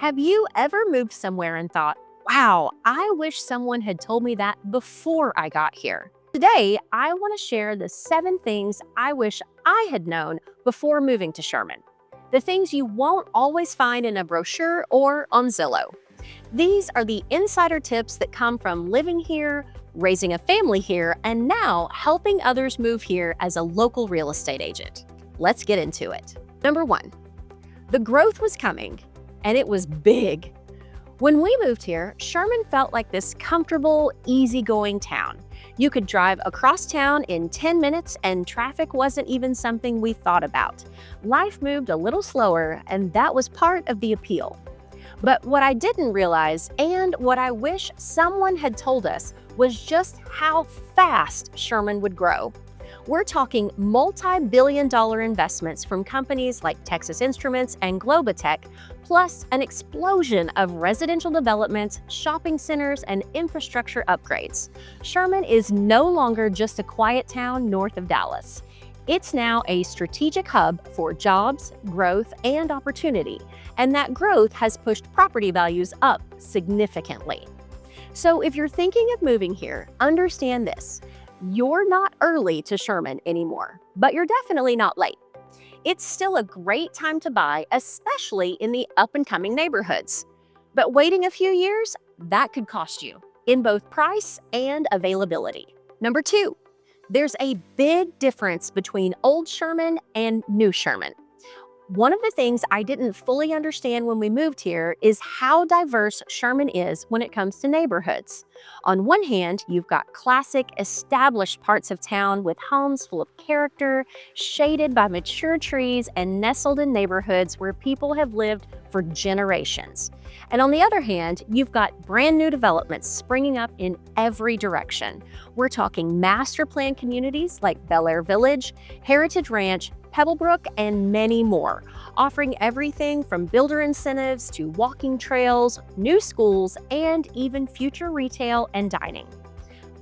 Have you ever moved somewhere and thought, wow, I wish someone had told me that before I got here? Today, I want to share the 7 things I wish I had known before moving to Sherman. The things you won't always find in a brochure or on Zillow. These are the insider tips that come from living here, raising a family here, and now helping others move here as a local real estate agent. Let's get into it. Number 1, the growth was coming, and it was big. When we moved here, Sherman felt like this comfortable, easygoing town. You could drive across town in 10 minutes and traffic wasn't even something we thought about. Life moved a little slower, and that was part of the appeal. But what I didn't realize, and what I wish someone had told us, was just how fast Sherman would grow. We're talking multi-billion-dollar investments from companies like Texas Instruments and Globotech, plus an explosion of residential developments, shopping centers, and infrastructure upgrades. Sherman is no longer just a quiet town north of Dallas. It's now a strategic hub for jobs, growth, and opportunity, and that growth has pushed property values up significantly. So if you're thinking of moving here, understand this. You're not early to Sherman anymore, but you're definitely not late. It's still a great time to buy, especially in the up-and-coming neighborhoods. But waiting a few years, that could cost you in both price and availability. Number 2, there's a big difference between old Sherman and new Sherman. One of the things I didn't fully understand when we moved here is how diverse Sherman is when it comes to neighborhoods. On one hand, you've got classic, established parts of town with homes full of character, shaded by mature trees, and nestled in neighborhoods where people have lived for generations. And on the other hand, you've got brand new developments springing up in every direction. We're talking master plan communities like Bel Air Village, Heritage Ranch, Pebblebrook, and many more, offering everything from builder incentives to walking trails, new schools, and even future retail and dining.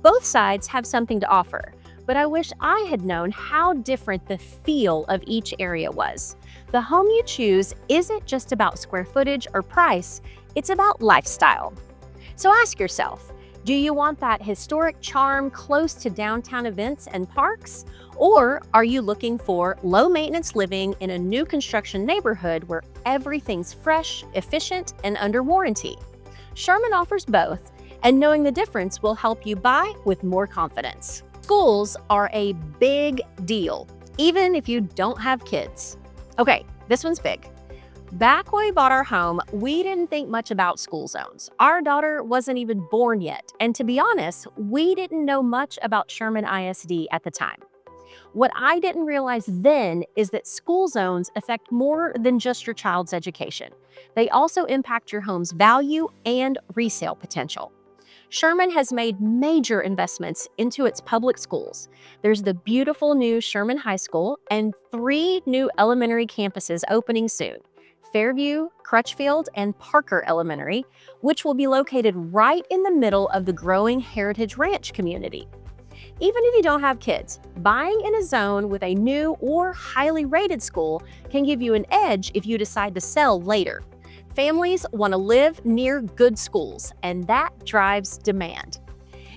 Both sides have something to offer, but I wish I had known how different the feel of each area was. The home you choose isn't just about square footage or price, it's about lifestyle. So ask yourself, do you want that historic charm close to downtown events and parks? Or are you looking for low-maintenance living in a new construction neighborhood where everything's fresh, efficient, and under warranty? Sherman offers both, and knowing the difference will help you buy with more confidence. Schools are a big deal, even if you don't have kids. Okay, this one's big. Back when we bought our home, we didn't think much about school zones. Our daughter wasn't even born yet, and to be honest, we didn't know much about Sherman ISD at the time. What I didn't realize then is that school zones affect more than just your child's education. They also impact your home's value and resale potential. Sherman has made major investments into its public schools. There's the beautiful new Sherman High School and 3 new elementary campuses opening soon: Fairview, Crutchfield, and Parker Elementary, which will be located right in the middle of the growing Heritage Ranch community. Even if you don't have kids, buying in a zone with a new or highly rated school can give you an edge if you decide to sell later. Families want to live near good schools, and that drives demand.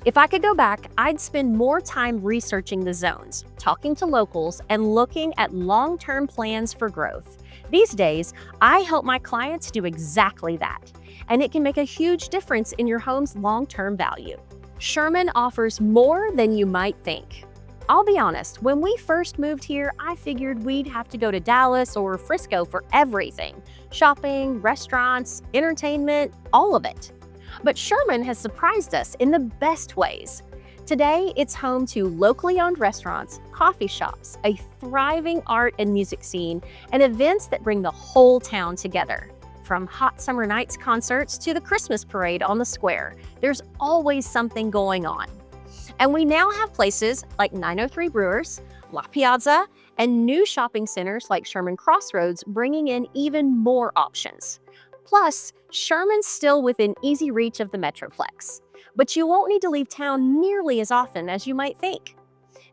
If I could go back, I'd spend more time researching the zones, talking to locals, and looking at long-term plans for growth. These days, I help my clients do exactly that, and it can make a huge difference in your home's long-term value. Sherman offers more than you might think. I'll be honest, when we first moved here, I figured we'd have to go to Dallas or Frisco for everything: shopping, restaurants, entertainment, all of it. But Sherman has surprised us in the best ways. Today, it's home to locally owned restaurants, coffee shops, a thriving art and music scene, and events that bring the whole town together. From hot summer nights concerts to the Christmas parade on the square, there's always something going on. And we now have places like 903 Brewers, La Piazza, and new shopping centers like Sherman Crossroads bringing in even more options. Plus, Sherman's still within easy reach of the Metroplex, but you won't need to leave town nearly as often as you might think.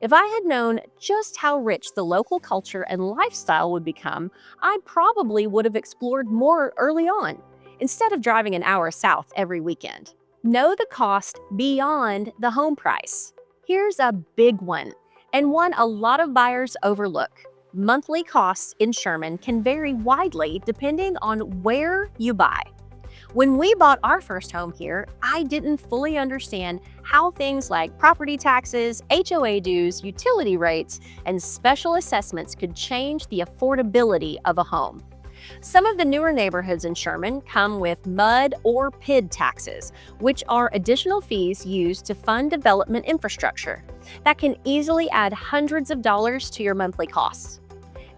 If I had known just how rich the local culture and lifestyle would become, I probably would have explored more early on. instead of driving an hour south every weekend. Know the cost beyond the home price. Here's a big one, and one a lot of buyers overlook. Monthly costs in Sherman can vary widely depending on where you buy. When we bought our first home here, I didn't fully understand how things like property taxes, HOA dues, utility rates, and special assessments could change the affordability of a home. Some of the newer neighborhoods in Sherman come with MUD or PID taxes, which are additional fees used to fund development infrastructure that can easily add hundreds of dollars to your monthly costs.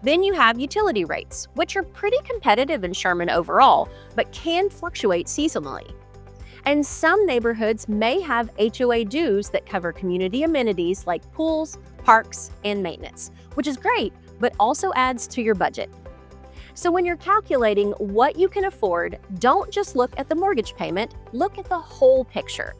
Then you have utility rates, which are pretty competitive in Sherman overall, but can fluctuate seasonally. And some neighborhoods may have HOA dues that cover community amenities like pools, parks, and maintenance, which is great, but also adds to your budget. So when you're calculating what you can afford, don't just look at the mortgage payment, look at the whole picture.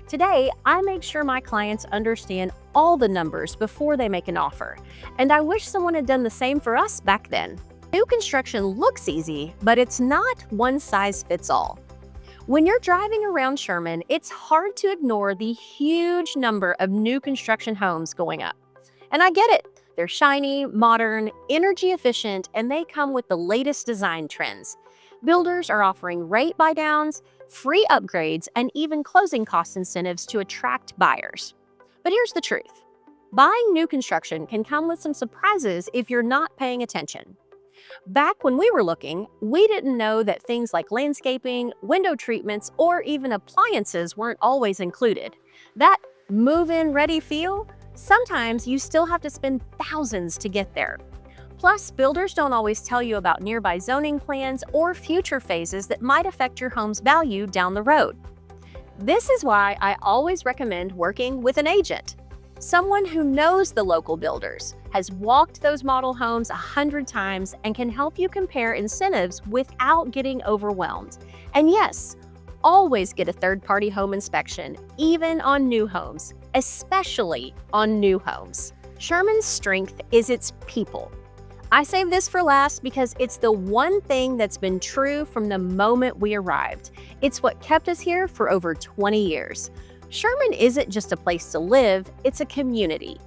Today, I make sure my clients understand all the numbers before they make an offer, and I wish someone had done the same for us back then. New construction looks easy, but it's not one size fits all. When you're driving around Sherman, it's hard to ignore the huge number of new construction homes going up. And I get it. They're shiny, modern, energy efficient, and they come with the latest design trends. Builders are offering rate buydowns, free upgrades, and even closing cost incentives to attract buyers. But here's the truth. Buying new construction can come with some surprises if you're not paying attention. Back when we were looking, we didn't know that things like landscaping, window treatments, or even appliances weren't always included. That move-in ready feel? Sometimes you still have to spend thousands to get there. Plus, builders don't always tell you about nearby zoning plans or future phases that might affect your home's value down the road. This is why I always recommend working with an agent. Someone who knows the local builders, has walked those model homes 100 times, and can help you compare incentives without getting overwhelmed. And yes, always get a third-party home inspection, even on new homes, especially on new homes. Sherman's strength is its people. I save this for last because it's the one thing that's been true from the moment we arrived. It's what kept us here for over 20 years. Sherman isn't just a place to live, it's a community.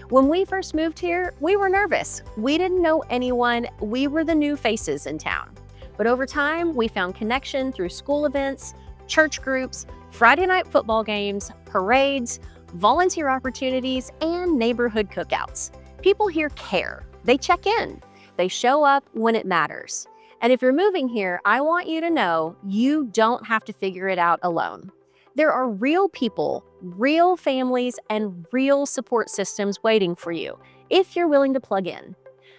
When we first moved here, we were nervous. We didn't know anyone. We were the new faces in town. But over time, we found connection through school events, church groups, Friday night football games, parades, volunteer opportunities, and neighborhood cookouts. People here care. They check in. They show up when it matters. And if you're moving here, I want you to know you don't have to figure it out alone. There are real people, real families, and real support systems waiting for you if you're willing to plug in.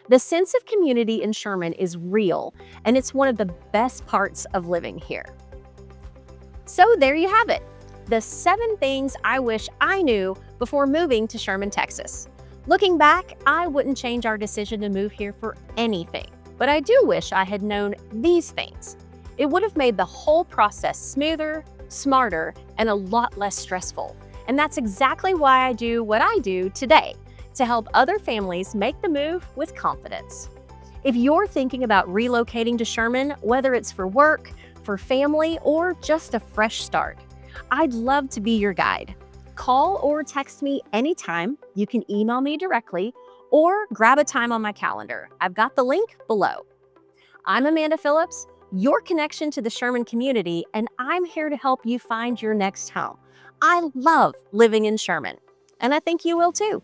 The sense of community in Sherman is real, and it's one of the best parts of living here. So there you have it, the 7 things I wish I knew before moving to Sherman, Texas. Looking back, I wouldn't change our decision to move here for anything, but I do wish I had known these things. It would have made the whole process smoother, smarter, and a lot less stressful. And that's exactly why I do what I do today, to help other families make the move with confidence. If you're thinking about relocating to Sherman, whether it's for work, for family, or just a fresh start, I'd love to be your guide. Call or text me anytime. You can email me directly or grab a time on my calendar. I've got the link below. I'm Amanda Phillips, your connection to the Sherman community, and I'm here to help you find your next home. I love living in Sherman, and I think you will too.